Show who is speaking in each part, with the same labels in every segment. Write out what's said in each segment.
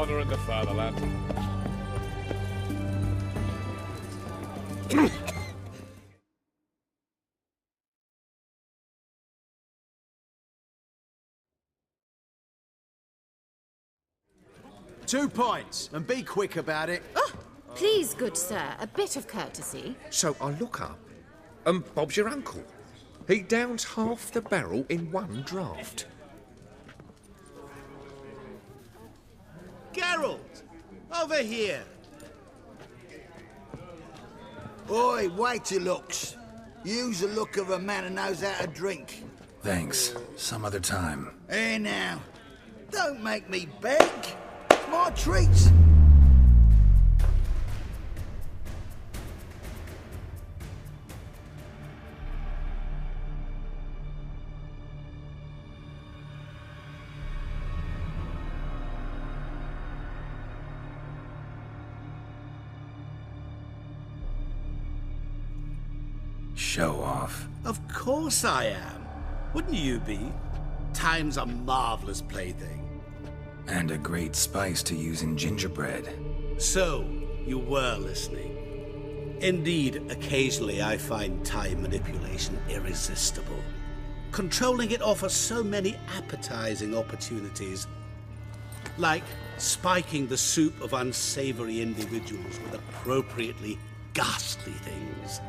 Speaker 1: honour of the fatherland.
Speaker 2: 2 pints, and be quick about it.
Speaker 3: Oh, please, good sir, a bit of courtesy.
Speaker 4: So I look up, and Bob's your uncle. He downs half the barrel in one draught.
Speaker 5: Geralt! Over here!
Speaker 6: Oi, wait your looks. Use the look of a man who knows how to drink.
Speaker 7: Thanks. Some other time.
Speaker 6: Here now. Don't make me beg. It's my treat.
Speaker 7: Show off.
Speaker 5: Of course I am. Wouldn't you be? Time's a marvelous plaything.
Speaker 7: And a great spice to use in gingerbread.
Speaker 5: So, you were listening. Indeed, occasionally I find time manipulation irresistible. Controlling it offers so many appetizing opportunities. Like spiking the soup of unsavory individuals with appropriately ghastly things.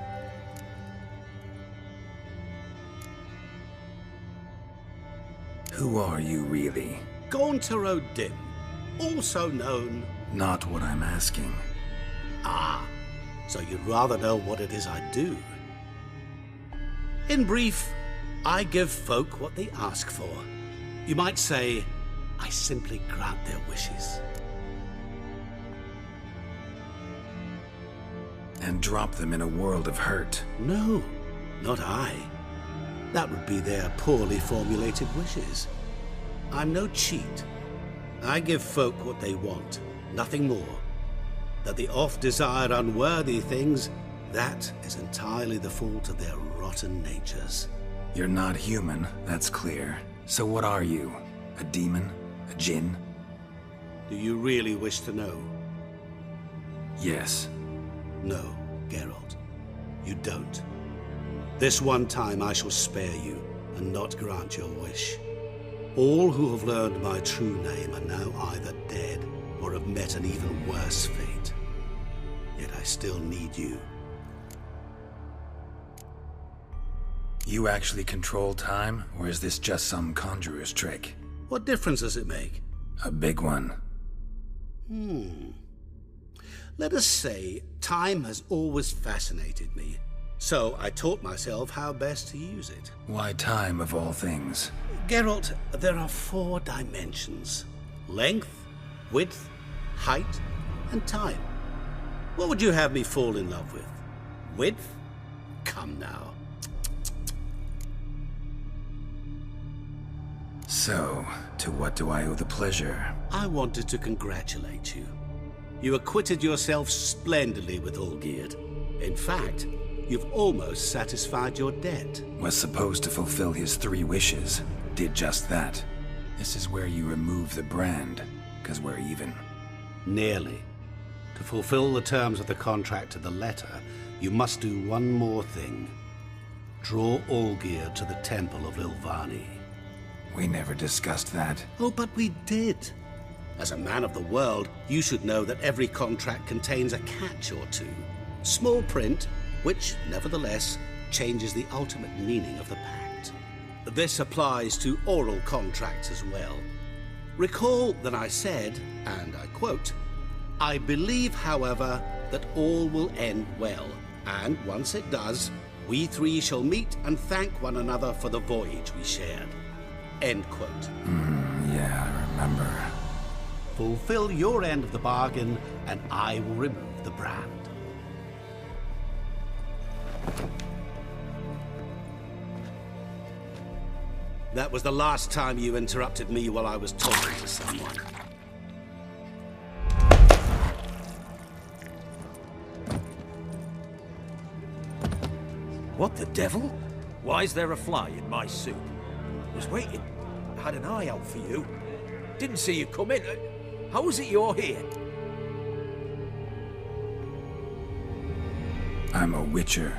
Speaker 7: Who are you, really?
Speaker 5: Gaunter O'Dim, also known...
Speaker 7: Not what I'm asking.
Speaker 5: Ah, so you'd rather know what it is I do. In brief, I give folk what they ask for. You might say, I simply grant their wishes.
Speaker 7: And drop them in a world of hurt.
Speaker 5: No, not I. That would be their poorly formulated wishes. I'm no cheat. I give folk what they want, nothing more. That they oft desire unworthy things, that is entirely the fault of their rotten natures.
Speaker 7: You're not human, that's clear. So what are you? A demon? A djinn?
Speaker 5: Do you really wish to know?
Speaker 7: Yes.
Speaker 5: No, Geralt. You don't. This one time I shall spare you, and not grant your wish. All who have learned my true name are now either dead, or have met an even worse fate. Yet I still need you.
Speaker 7: You actually control time, or is this just some conjurer's trick?
Speaker 5: What difference does it make?
Speaker 7: A big one.
Speaker 5: Let us say, time has always fascinated me. So I taught myself how best to use it.
Speaker 7: Why time, of all things?
Speaker 5: Geralt, there are 4 dimensions. Length, width, height, and time. What would you have me fall in love with? Width? Come now.
Speaker 7: So, to what do I owe the pleasure?
Speaker 5: I wanted to congratulate you. You acquitted yourself splendidly with Olgierd. In fact, you've almost satisfied your debt.
Speaker 7: Was supposed to fulfill his 3 wishes. Did just that. This is where you remove the brand, 'cause we're even.
Speaker 5: Nearly. To fulfill the terms of the contract to the letter, you must do one more thing. Draw Olgierd to the Temple of Lilvani.
Speaker 7: We never discussed that.
Speaker 5: Oh, but we did. As a man of the world, you should know that every contract contains a catch or two. Small print, which, nevertheless, changes the ultimate meaning of the pact. This applies to oral contracts as well. Recall that I said, and I quote, "I believe, however, that all will end well, and once it does, we 3 shall meet and thank one another for the voyage we shared." End quote.
Speaker 7: Yeah, I remember.
Speaker 5: Fulfill your end of the bargain, and I will remove the brand. That was the last time you interrupted me while I was talking to someone.
Speaker 8: What the devil? Why is there a fly in my soup? Was waiting. Had an eye out for you. Didn't see you come in. How is it you're here?
Speaker 7: I'm a witcher.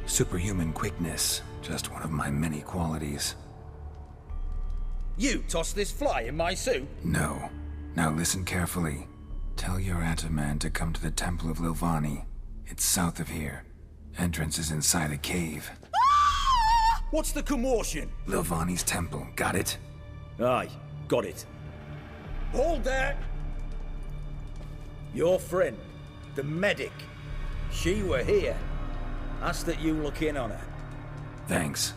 Speaker 7: Superhuman quickness, just one of my many qualities.
Speaker 1: You tossed this fly in my soup?
Speaker 7: No. Now listen carefully. Tell your Ataman to come to the Temple of Lilvani. It's south of here. Entrance is inside a cave.
Speaker 8: What's the commotion?
Speaker 7: Lilvani's temple, got it?
Speaker 8: Aye, got it.
Speaker 1: Hold there! Your friend, the medic, she were here. Ask that you look in on her.
Speaker 7: Thanks.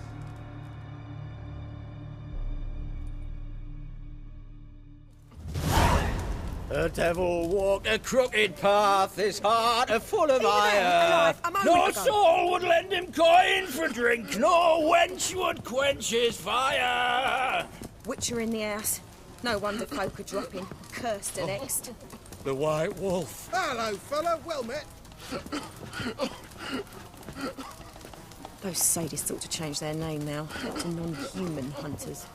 Speaker 1: The devil walked a crooked path, his heart a full of ire.
Speaker 9: Alive, I'm only
Speaker 1: No
Speaker 9: a gun.
Speaker 1: soul would lend him coin for drink, no wench would quench his fire.
Speaker 9: Witcher in the house. No wonder folk are dropping. Cursed next.
Speaker 1: The White Wolf.
Speaker 2: Hello, fella. Well met.
Speaker 9: Those sadists ought to change their name now to non-human hunters.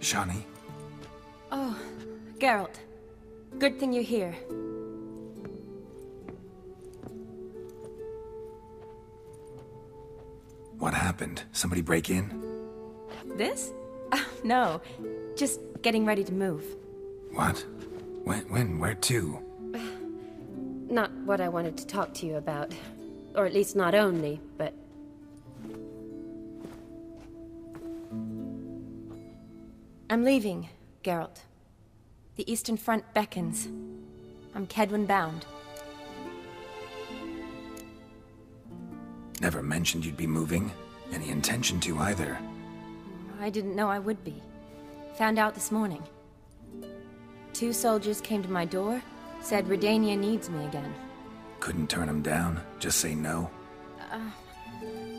Speaker 7: Shani?
Speaker 10: Oh, Geralt. Good thing you're here.
Speaker 7: What happened? Somebody break in?
Speaker 10: This? No. Just getting ready to move.
Speaker 7: What? When? Where to?
Speaker 3: Not what I wanted to talk to you about. Or at least not only, but...
Speaker 10: I'm leaving, Geralt. The Eastern Front beckons. I'm Kedwen bound.
Speaker 7: Never mentioned you'd be moving. Any intention to either.
Speaker 10: I didn't know I would be. Found out this morning. 2 soldiers came to my door, said Redania needs me again.
Speaker 7: Couldn't turn him down? Just say no?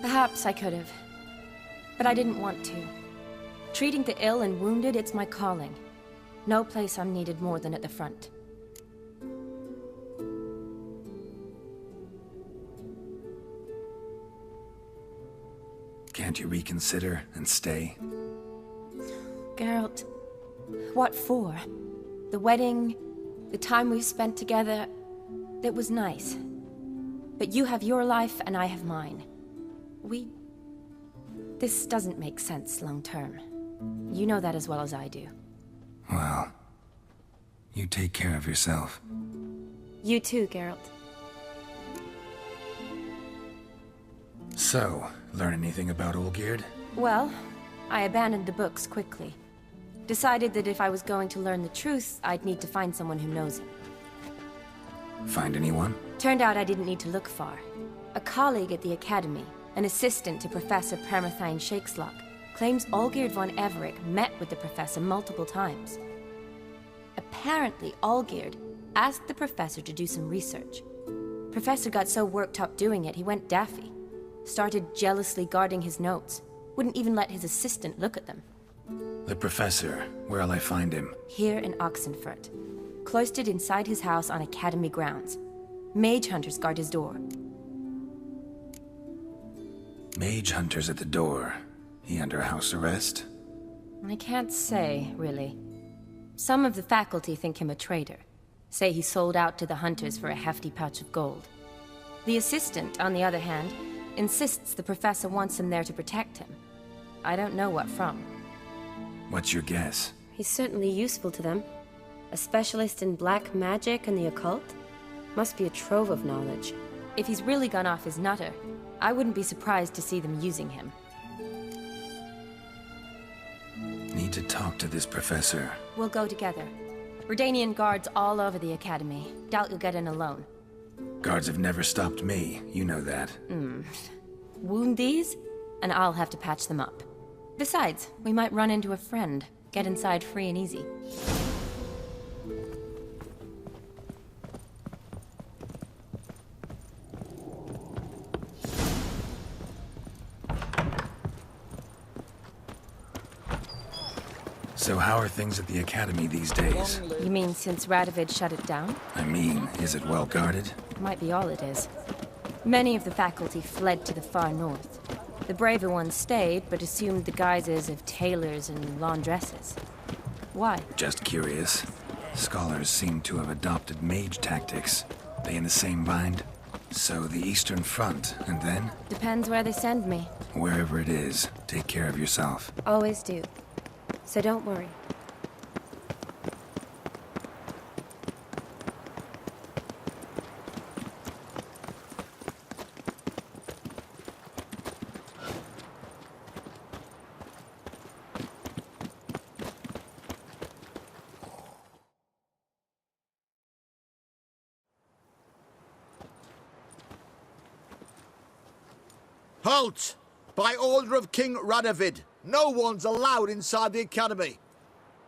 Speaker 10: Perhaps I could have. But I didn't want to. Treating the ill and wounded, it's my calling. No place I'm needed more than at the front.
Speaker 7: Can't you reconsider and stay?
Speaker 10: Geralt, what for? The wedding, the time we've spent together, it was nice. But you have your life and I have mine. This doesn't make sense long term. You know that as well as I do.
Speaker 7: Well, you take care of yourself.
Speaker 3: You too, Geralt.
Speaker 7: So, learn anything about Olgierd?
Speaker 10: Well, I abandoned the books quickly. Decided that if I was going to learn the truth, I'd need to find someone who knows it.
Speaker 7: Find anyone?
Speaker 10: Turned out I didn't need to look far. A colleague at the Academy, an assistant to Professor Permathine Shakeslock, claims Olgierd von Everec met with the professor multiple times. Apparently, Olgierd asked the professor to do some research. Professor got so worked up doing it, he went daffy. Started jealously guarding his notes. Wouldn't even let his assistant look at them.
Speaker 7: The professor. Where'll I find him?
Speaker 10: Here in Oxenfurt. Cloistered inside his house on Academy grounds. Mage hunters guard his door.
Speaker 7: Mage hunters at the door. He under house arrest?
Speaker 10: I can't say, really. Some of the faculty think him a traitor. Say he sold out to the hunters for a hefty pouch of gold. The assistant, on the other hand, insists the professor wants him there to protect him. I don't know what from.
Speaker 7: What's your guess?
Speaker 3: He's certainly useful to them. A specialist in black magic and the occult? Must be a trove of knowledge.
Speaker 10: If he's really gone off his nutter, I wouldn't be surprised to see them using him.
Speaker 7: Need to talk to this professor.
Speaker 10: We'll go together. Redanian guards all over the Academy. Doubt you'll get in alone.
Speaker 7: Guards have never stopped me. You know that.
Speaker 10: Wound these, and I'll have to patch them up. Besides, we might run into a friend. Get inside free and easy.
Speaker 7: So how are things at the Academy these days?
Speaker 10: You mean since Radovid shut it down?
Speaker 7: I mean, is it well guarded?
Speaker 10: Might be all it is. Many of the faculty fled to the far north. The braver ones stayed, but assumed the guises of tailors and laundresses. Why?
Speaker 7: Just curious. Scholars seem to have adopted mage tactics. They in the same bind? So the Eastern Front, and then?
Speaker 10: Depends where they send me.
Speaker 7: Wherever it is, take care of yourself.
Speaker 3: Always do. So don't worry.
Speaker 6: Halt! By order of King Radovid, no one's allowed inside the Academy.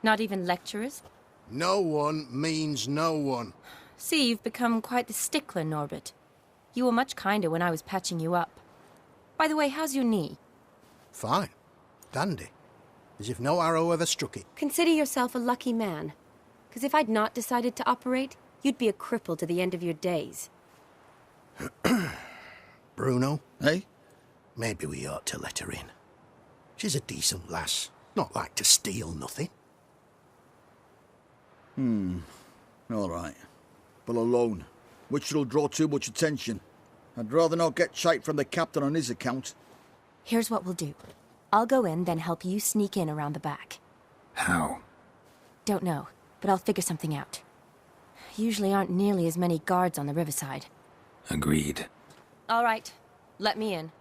Speaker 10: Not even lecturers?
Speaker 6: No one means no one.
Speaker 10: See, you've become quite the stickler, Norbert. You were much kinder when I was patching you up. By the way, how's your knee?
Speaker 6: Fine. Dandy. As if no arrow ever struck it.
Speaker 3: Consider yourself a lucky man. Because if I'd not decided to operate, you'd be a cripple to the end of your days.
Speaker 6: Bruno, eh? Maybe we ought to let her in. She's a decent lass. Not like to steal nothing.
Speaker 11: All right. But alone, which will draw too much attention. I'd rather not get shite from the captain on his account.
Speaker 10: Here's what we'll do. I'll go in, then help you sneak in around the back.
Speaker 7: How?
Speaker 10: Don't know, but I'll figure something out. Usually aren't nearly as many guards on the riverside.
Speaker 7: Agreed.
Speaker 10: All right, let me in.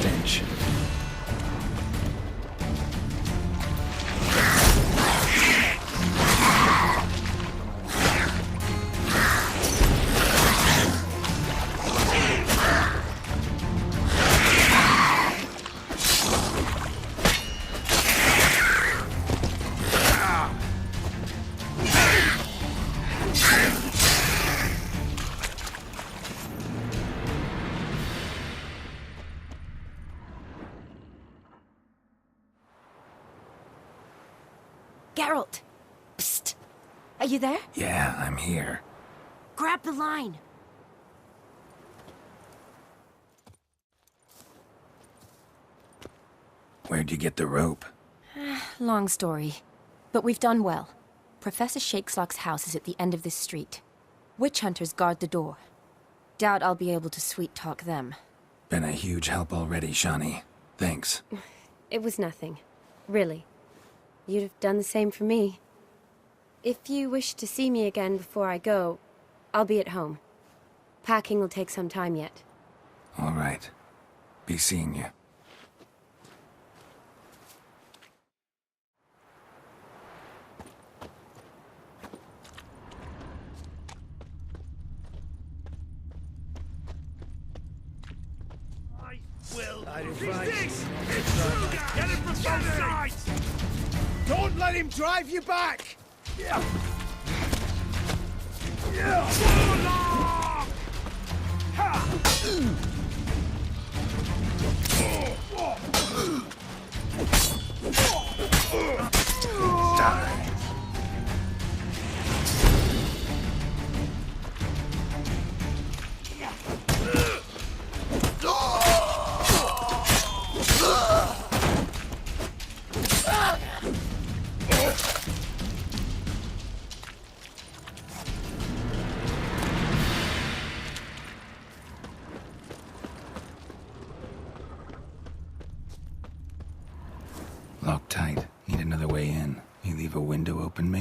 Speaker 7: Stench.
Speaker 10: Geralt! Psst! Are you there?
Speaker 7: Yeah, I'm here.
Speaker 10: Grab the line!
Speaker 7: Where'd you get the rope?
Speaker 10: Long story. But we've done well. Professor Shakeslock's house is at the end of this street. Witch hunters guard the door. Doubt I'll be able to sweet-talk them.
Speaker 7: Been a huge help already, Shani. Thanks.
Speaker 3: It was nothing. Really. You'd have done the same for me. If you wish to see me again before I go, I'll be at home. Packing will take some time yet.
Speaker 7: All right. Be seeing you.
Speaker 2: Don't let him drive you back!
Speaker 7: Die.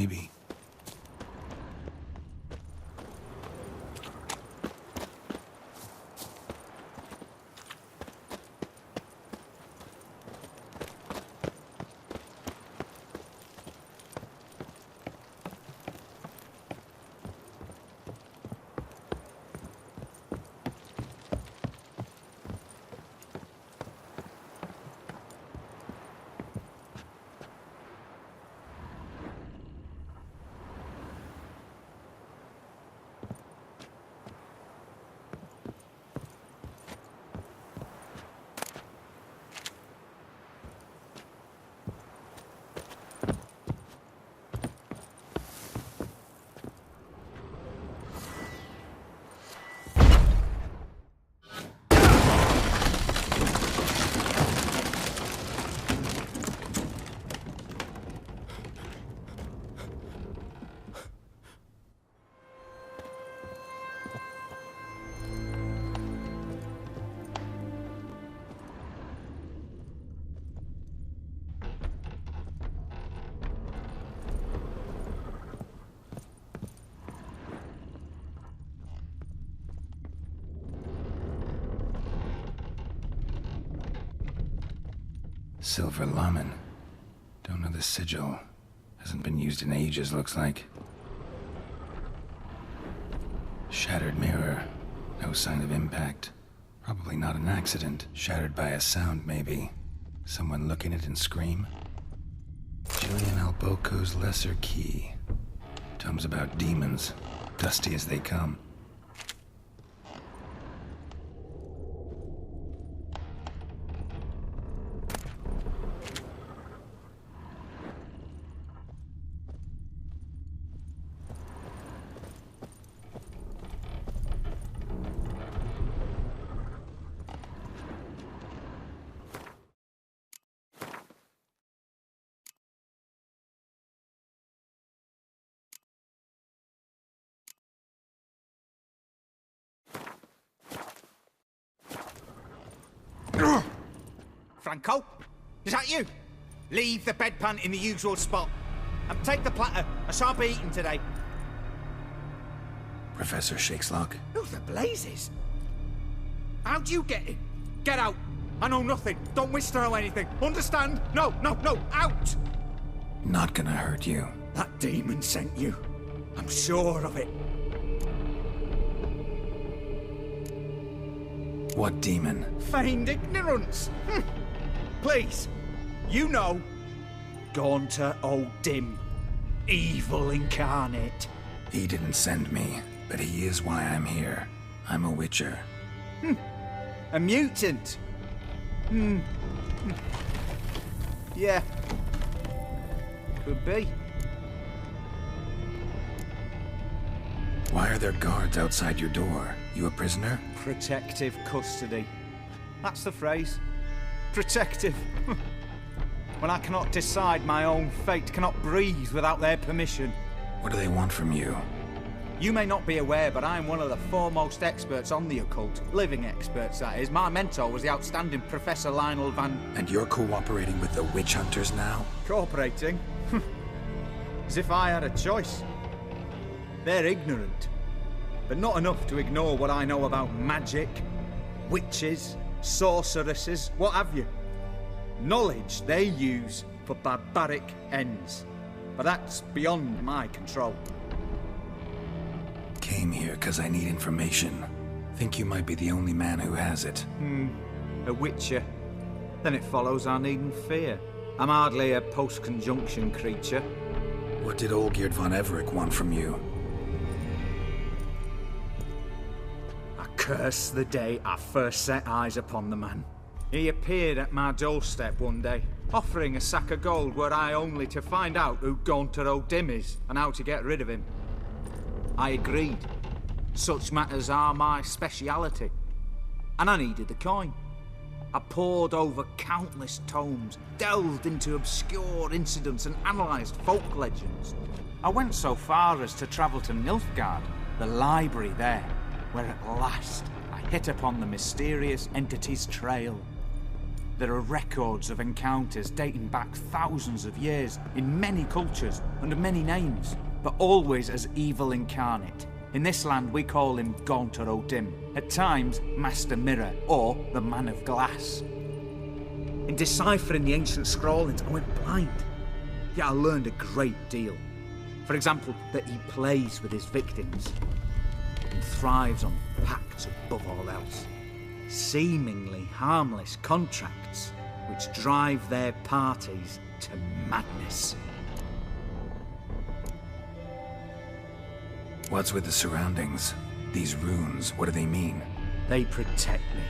Speaker 7: maybe. Silver Lamen. Don't know the sigil. Hasn't been used in ages, looks like. Shattered mirror. No sign of impact. Probably not an accident. Shattered by a sound, maybe. Someone look in it and scream. Julian Alboco's Lesser Key. Tomes about demons. Dusty as they come.
Speaker 12: Franco? Is that you? Leave the bedpan in the usual spot. And take the platter. I shan't be eating today.
Speaker 7: Professor Shakeslock?
Speaker 12: Who the blazes? How'd you get in? Get out. I know nothing. Don't wish to know anything. Understand? No, no, no. Out!
Speaker 7: Not gonna hurt you.
Speaker 12: That demon sent you. I'm sure of it.
Speaker 7: What demon?
Speaker 12: Feigned ignorance. Please, you know. Gaunter O'Dim. Evil incarnate.
Speaker 7: He didn't send me, but he is why I'm here. I'm a witcher.
Speaker 12: A mutant. Yeah. Could be.
Speaker 7: Why are there guards outside your door? You a prisoner?
Speaker 12: Protective custody. That's the phrase. Protective. When I cannot decide my own fate, cannot breathe without their permission.
Speaker 7: What do they want from you?
Speaker 12: You may not be aware, but I'm one of the foremost experts on the occult. Living experts, that is. My mentor was the outstanding Professor Lionel Van...
Speaker 7: And you're cooperating with the witch hunters now?
Speaker 12: Cooperating? As if I had a choice. They're ignorant. But not enough to ignore what I know about magic, witches, sorceresses, what have you. Knowledge they use for barbaric ends. But that's beyond my control.
Speaker 7: Came here because I need information. Think you might be the only man who has it.
Speaker 12: A witcher. Then it follows I needn't fear. I'm hardly a post-conjunction creature.
Speaker 7: What did Olgierd von Everec want from you?
Speaker 12: I curse the day I first set eyes upon the man. He appeared at my doorstep one day, offering a sack of gold were I only to find out who Gaunter O'Dim is and how to get rid of him. I agreed. Such matters are my speciality. And I needed the coin. I pored over countless tomes, delved into obscure incidents and analysed folk legends. I went so far as to travel to Nilfgaard, the library there, where at last I hit upon the mysterious entity's trail. There are records of encounters dating back thousands of years in many cultures under many names, but always as evil incarnate. In this land we call him Gaunter O'Dim, at times Master Mirror or the Man of Glass. In deciphering the ancient scrawlings, I went blind, yet I learned a great deal. For example, that he plays with his victims and thrives on pacts above all else. Seemingly harmless contracts which drive their parties to madness.
Speaker 7: What's with the surroundings? These runes, what do they mean?
Speaker 12: They protect me.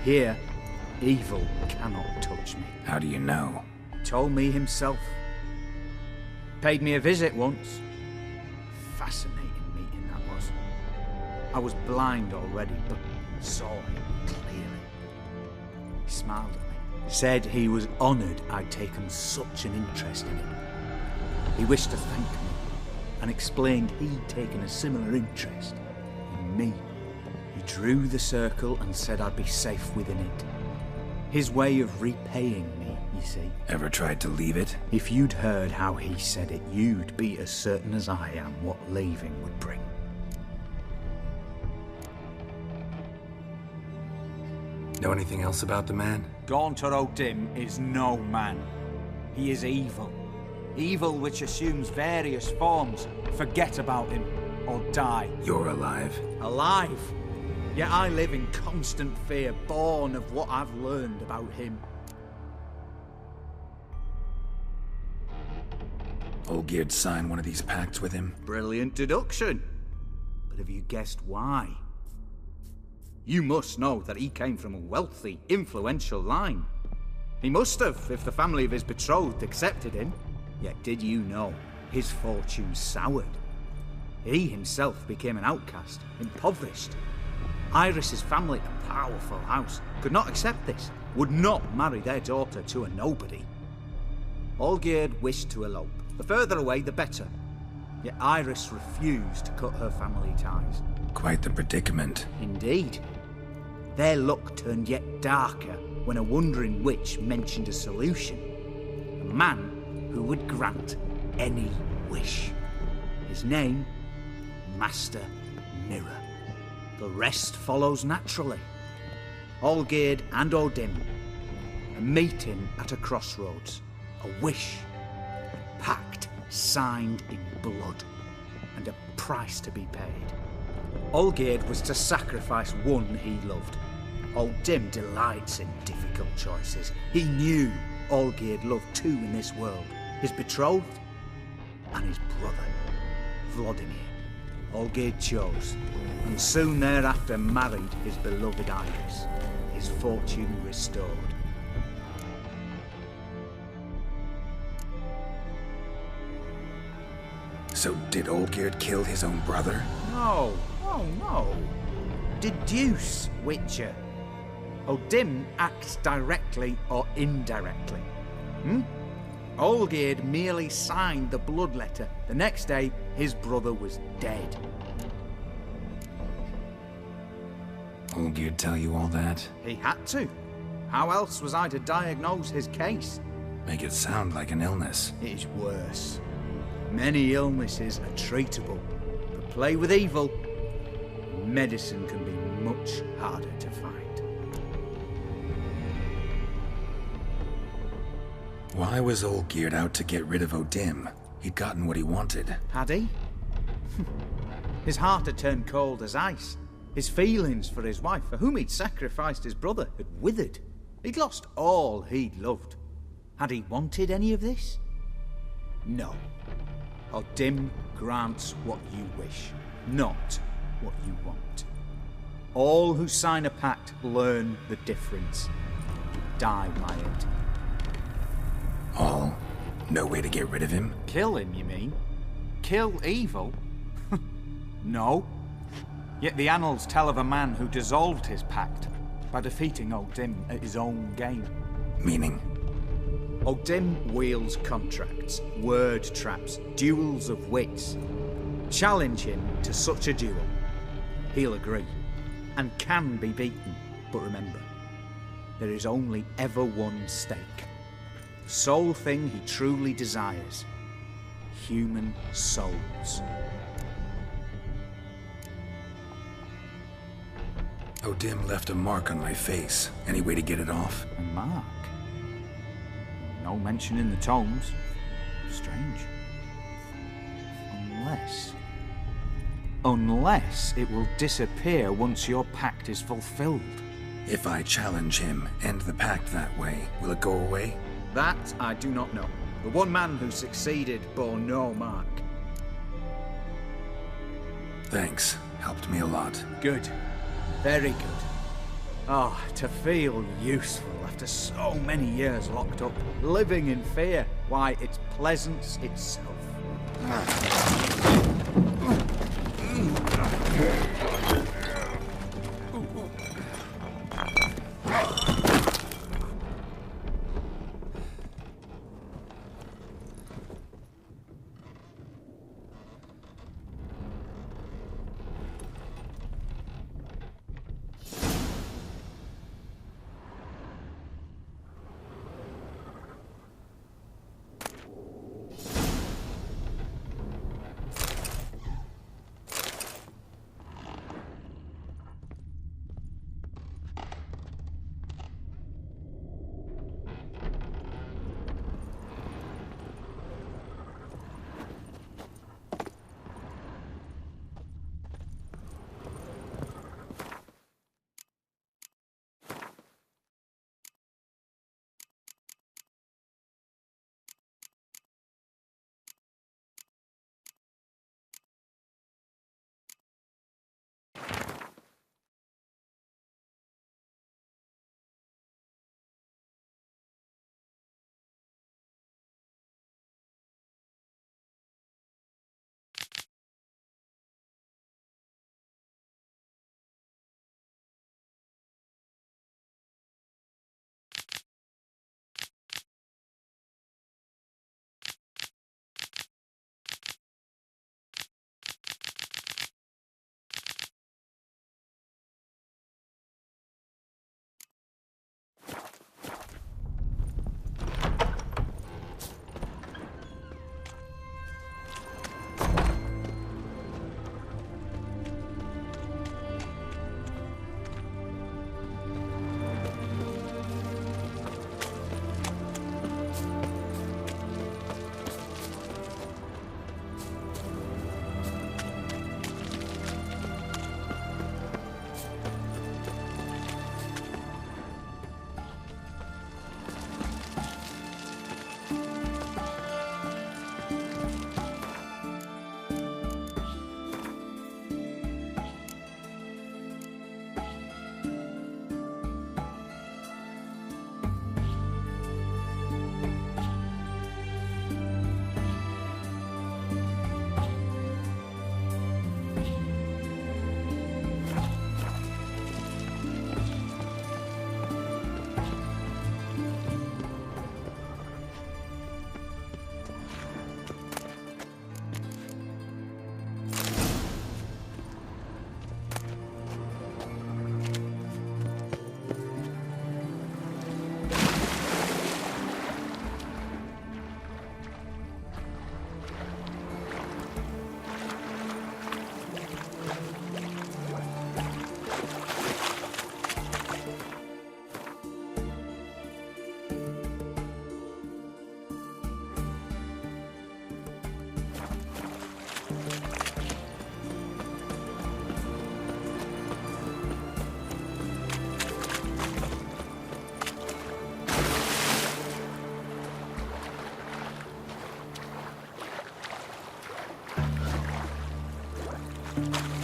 Speaker 12: Here, evil cannot touch me.
Speaker 7: How do you know?
Speaker 12: Told me himself. Paid me a visit once. Fascinating meeting that was. I was blind already, but saw him clearly. He smiled at me. Said he was honoured I'd taken such an interest in him. He wished to thank me and explained he'd taken a similar interest in me. He drew the circle and said I'd be safe within it. His way of repaying me, you see.
Speaker 7: Ever tried to leave it?
Speaker 12: If you'd heard how he said it, you'd be as certain as I am what leaving would bring.
Speaker 7: Know anything else about the man?
Speaker 12: Gaunter O'Dim is no man. He is evil. Evil which assumes various forms. Forget about him, or die.
Speaker 7: You're alive.
Speaker 12: Alive? Yet I live in constant fear, born of what I've learned about him.
Speaker 7: Olgierd signed one of these pacts with him?
Speaker 12: Brilliant deduction. But have you guessed why? You must know that he came from a wealthy, influential line. He must have, if the family of his betrothed accepted him. Yet did you know his fortune soured? He himself became an outcast, impoverished. Iris's family, a powerful house, could not accept this, would not marry their daughter to a nobody. Olgierd wished to elope. The further away, the better. Yet Iris refused to cut her family ties.
Speaker 7: Quite the predicament.
Speaker 12: Indeed. Their luck turned yet darker when a wandering witch mentioned a solution. A man who would grant any wish. His name, Master Mirror. The rest follows naturally. Olgierd and O'Dim, a meeting at a crossroads, a wish, a pact signed in blood, and a price to be paid. Olgierd was to sacrifice one he loved. O'Dim delights in difficult choices. He knew Olgierd loved two in this world, his betrothed and his brother, Vladimir. Olgierd chose, and soon thereafter married his beloved Iris, his fortune restored.
Speaker 7: So did Olgierd kill his own brother?
Speaker 12: No, no. Deduce, Witcher. O'Dim acts directly or indirectly. Olgierd merely signed the blood letter. The next day, his brother was dead.
Speaker 7: Olgierd tell you all that?
Speaker 12: He had to. How else was I to diagnose his case?
Speaker 7: Make it sound like an illness.
Speaker 12: It is worse. Many illnesses are treatable, but play with evil, medicine can be much harder to find.
Speaker 7: Why was Olgierd out to get rid of O'Dim? He'd gotten what he wanted.
Speaker 12: Had he? His heart had turned cold as ice. His feelings for his wife, for whom he'd sacrificed his brother, had withered. He'd lost all he'd loved. Had he wanted any of this? No. O'Dim grants what you wish, not what you want. All who sign a pact learn the difference. Die by it.
Speaker 7: All? No way to get rid of him?
Speaker 12: Kill him, you mean? Kill evil? No. Yet the annals tell of a man who dissolved his pact by defeating O'Dim at his own game.
Speaker 7: Meaning?
Speaker 12: O'Dim wields contracts, word traps, duels of wits. Challenge him to such a duel. He'll agree, and can be beaten. But remember, there is only ever one stake. The sole thing he truly desires. Human souls.
Speaker 7: O'Dim left a mark on my face. Any way to get it off?
Speaker 12: A mark? No mention in the tomes. Strange. Unless it will disappear once your pact is fulfilled.
Speaker 7: If I challenge him, end the pact that way, will it go away?
Speaker 12: That I do not know. The one man who succeeded bore no mark.
Speaker 7: Thanks. Helped me a lot.
Speaker 12: Good. Very good. Oh, to feel useful after so many years locked up, living in fear. Why, it's pleasance itself. you